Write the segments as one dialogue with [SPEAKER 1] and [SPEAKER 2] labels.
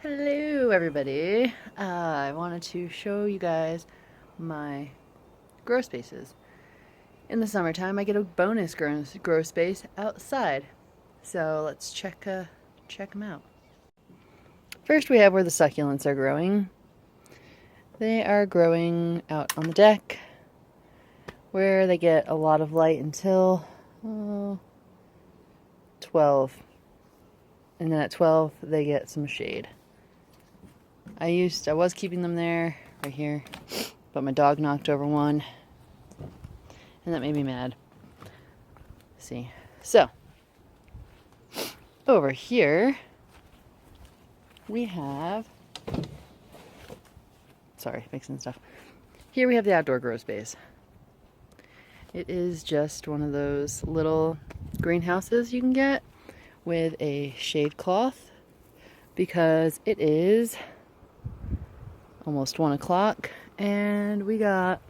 [SPEAKER 1] Hello everybody. I wanted to show you guys my grow spaces. In the summertime I get a bonus grow space outside. So let's check them out. First we have where the succulents are growing. They are growing out on the deck where they get a lot of light until 12. And then at 12 they get some shade. I was keeping them there, right here, but my dog knocked over one, and that made me mad. See, so, over here, we have, sorry, mixing stuff. Here we have the outdoor grow space. It is just one of those little greenhouses you can get with a shade cloth, because it is almost 1 o'clock and we got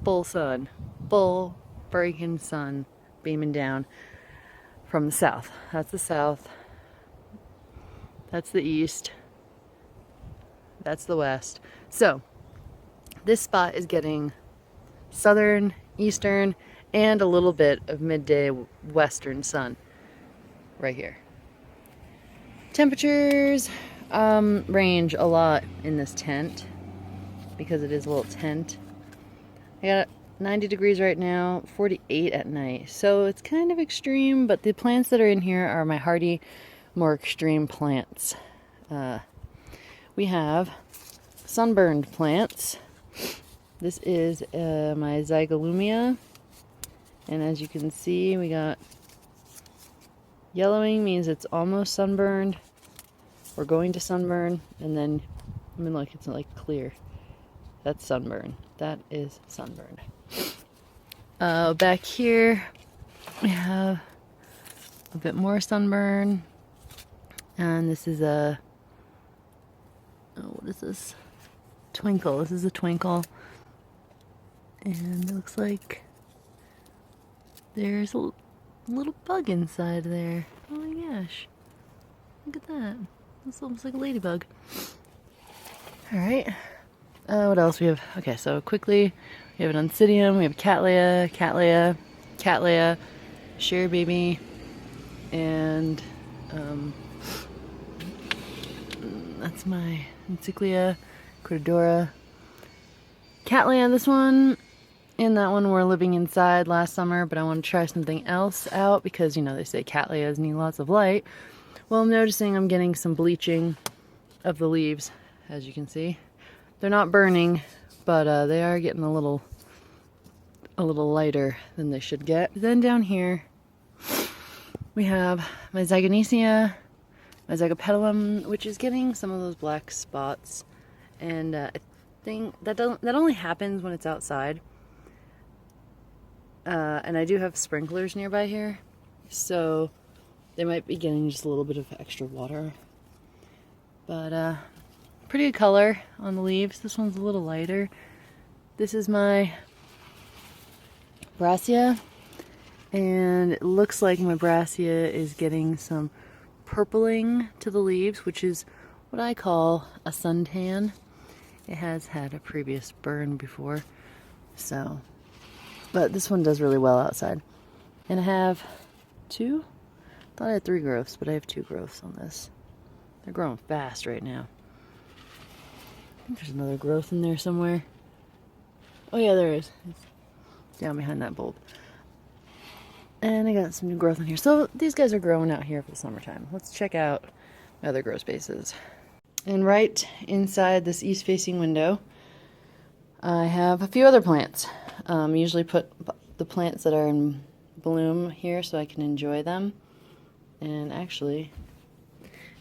[SPEAKER 1] full sun, full breaking sun beaming down from the south. That's the south, that's the east, that's the west. So this spot is getting southern, eastern, and a little bit of midday western sun right here. Temperatures range a lot in this tent because it is a little tent. I got 90 degrees right now, 48 at night. So it's kind of extreme, but the plants that are in here are my hardy, more extreme plants. We have sunburned plants. This is my zygalumia, and as you can see, we got yellowing means it's almost sunburned. We're going to sunburn, and then, I mean, look, it's like clear. That's sunburn. That is sunburn. Back here, we have a bit more sunburn, and this is a, oh, what is this? Twinkle. This is a twinkle, and it looks like there's a little bug inside there. Oh my gosh. Look at that. This looks like a ladybug. Alright. What else we have? Okay, so quickly, we have an Oncidium, we have Cattleya, Share Baby, and that's my Encyclia, Cortadora. Cattleya, this one, and that one were living inside last summer, but I want to try something else out because, you know, they say Cattleyas need lots of light. Well, I'm noticing I'm getting some bleaching of the leaves, as you can see. They're not burning, but they are getting a little lighter than they should get. Then down here, we have my Zygonesia, my Zygopetalum, which is getting some of those black spots. And I think that only happens when it's outside. And I do have sprinklers nearby here, so they might be getting just a little bit of extra water. But pretty good color on the leaves. This one's a little lighter. This is my Brassia, and it looks like my Brassia is getting some purpling to the leaves, which is what I call a suntan. It has had a previous burn before, so, but this one does really well outside. And I have two, thought I had 3 growths, but I have 2 growths on this. They're growing fast right now. I think there's another growth in there somewhere. Oh yeah, there is. It's down behind that bulb. And I got some new growth in here. So these guys are growing out here for the summertime. Let's check out my other grow spaces. And right inside this east-facing window, I have a few other plants. I usually put the plants that are in bloom here so I can enjoy them. And actually,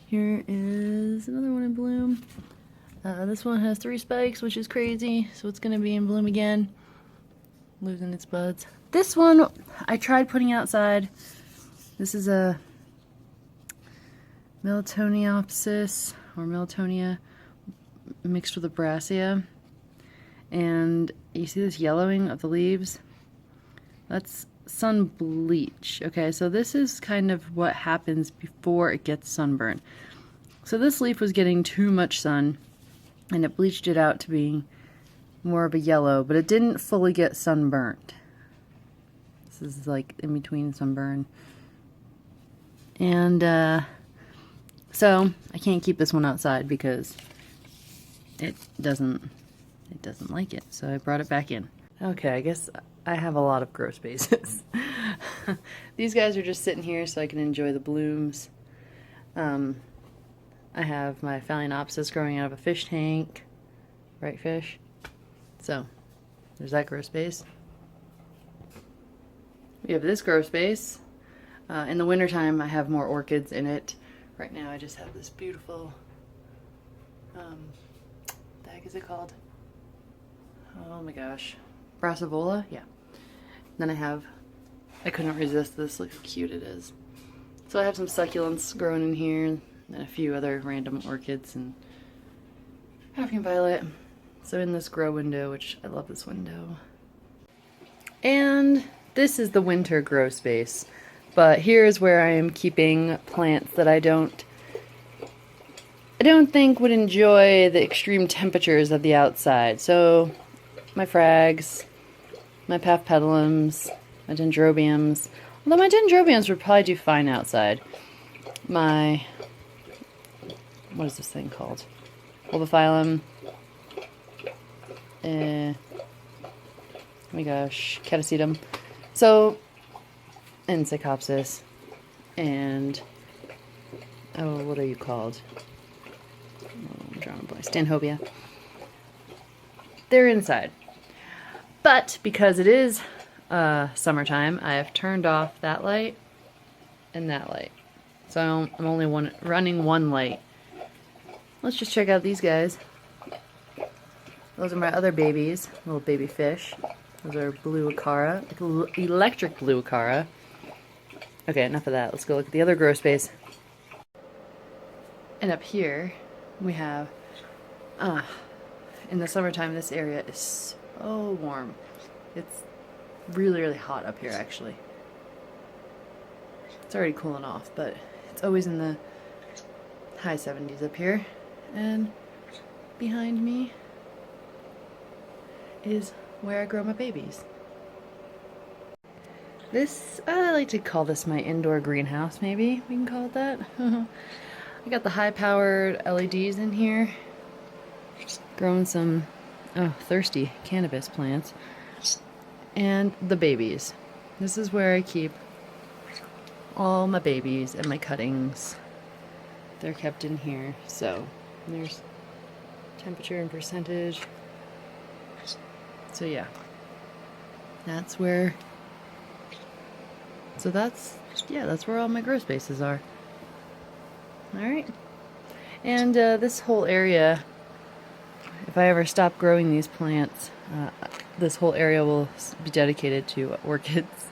[SPEAKER 1] here is another one in bloom. This one has 3 spikes, which is crazy, so it's going to be in bloom again, losing its buds. This one I tried putting outside. This is a Melatoniopsis, or Melatonia, mixed with a Brassia. And you see this yellowing of the leaves? That's sun bleach. Okay, so this is kind of what happens before it gets sunburned. So this leaf was getting too much sun, and it bleached it out to be more of a yellow, but it didn't fully get sunburnt. This is like in between sunburn. And so I can't keep this one outside because it doesn't like it. So I brought it back in. Okay, I guess I have a lot of grow spaces. These guys are just sitting here so I can enjoy the blooms. I have my Phalaenopsis growing out of a fish tank. Right, fish? So, there's that grow space. We have this grow space. In the wintertime, I have more orchids in it. Right now, I just have this beautiful, what the heck is it called? Oh my gosh. Brassivola? Yeah. Then I couldn't resist this. Look how cute it is. So I have some succulents growing in here, and a few other random orchids, and African violet. So in this grow window, which I love this window. And this is the winter grow space. But here's where I am keeping plants that I don't think would enjoy the extreme temperatures of the outside. So my frags, my paphpetalums, my dendrobiums. Although my dendrobiums would probably do fine outside. My, what is this thing called? Bulbophyllum. Oh my gosh, Catasetum. So, and Psychopsis. And, oh, what are you called? Oh, I'm drawing a blank. Stanhobia. They're inside. But because it is summertime, I have turned off that light and that light. So I'm only running one light. Let's just check out these guys. Those are my other babies, little baby fish. Those are blue acara, electric blue acara. Okay, enough of that. Let's go look at the other grow space. And up here, we have, in the summertime, this area is so warm. It's really, really hot up here, actually. It's already cooling off, but it's always in the high 70s up here. And behind me is where I grow my babies. This, I like to call this my indoor greenhouse, maybe we can call it that. I got the high-powered LEDs in here, growing some, thirsty cannabis plants, and the babies. This is where I keep all my babies and my cuttings. They're kept in here, so there's temperature and percentage. So yeah, that's where, that's where all my grow spaces are. Alright, and this whole area, if I ever stop growing these plants, this whole area will be dedicated to orchids.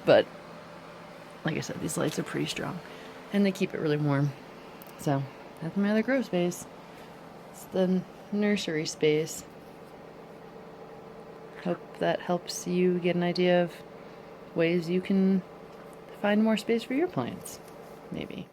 [SPEAKER 1] But, like I said, these lights are pretty strong, and they keep it really warm. So, that's my other grow space. It's the nursery space. Hope that helps you get an idea of ways you can find more space for your plants, maybe.